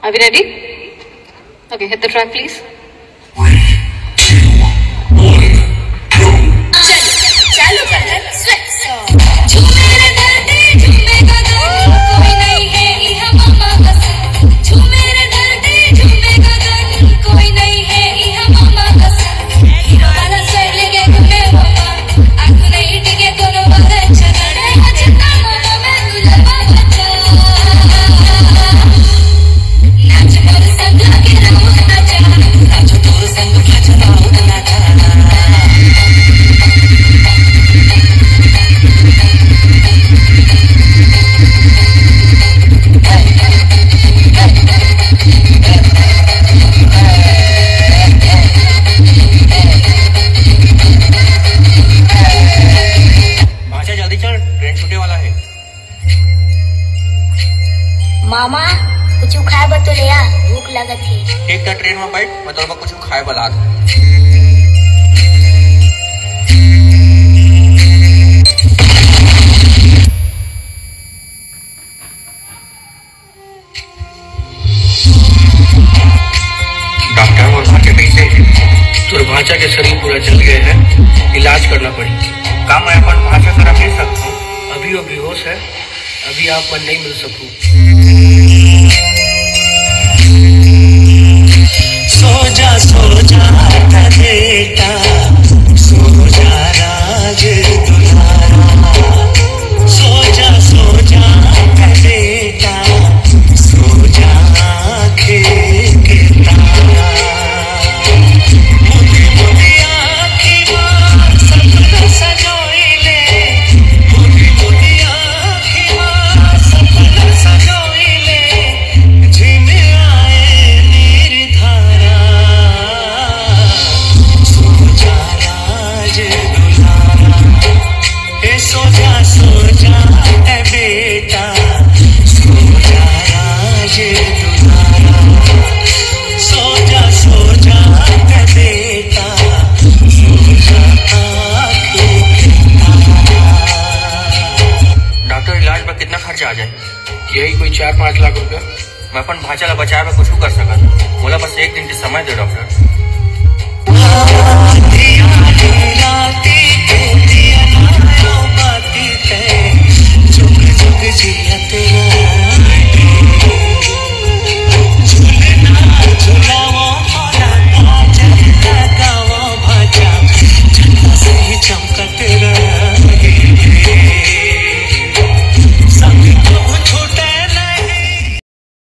Are we ready? Okay, hit the track, please. चालू कर दे sweat song झूमे रे धरती झूमेगा गगन कोई नहीं है यहाँ मामा कसम झूमे रे धरती झूमेगा गगन कोई नहीं है यहाँ मामा कसम हीरो वाला स्टाइल लेके घूमे मामा आँख नहीं टिके दोनों बदन चढ़े बचता मामा मैं दुल्हा बच्चा नाच मोर संग के राउत नाचा नाचो तोर संग नाचा राउत नाचा मामा कुछ खाए बा तो ले आ भूख लगत है। एक ता ट्रेन में बैठ मैं तोरा कुछ खाए बला दे। डॉक्टर वो भाषा कैसे तोर भाषा के शरीर पूरा जल गए हैं, इलाज करना पड़ी। का मैं अपन भाषा तरफ मिल सकता हूँ? अभी वो बेहोश है, अभी आप पर नहीं मिल सकूं। सो जा बेटा सो जा राज दुलारा सो जा बेटा सो जा आँखें के तारा मुदी मुदी आँखी मार सपना सजोइले मुदी मुदी आँखी मार सपना सजोइले झिम आए निर्धारा सो जा राज दुलारा ए सो जा ए बेटा सो जा राज दुलारा सो जा ए बेटा सो जा आँखें के तारा। डॉक्टर इलाज में कितना खर्चा आ जाए? यही कोई 4-5 लाख रुपया। मैं अपन भाषा ला बचाए में कुछ कर सकता बोला, बस एक दिन की समय दे डॉक्टर। जुग जुग जिया तेरा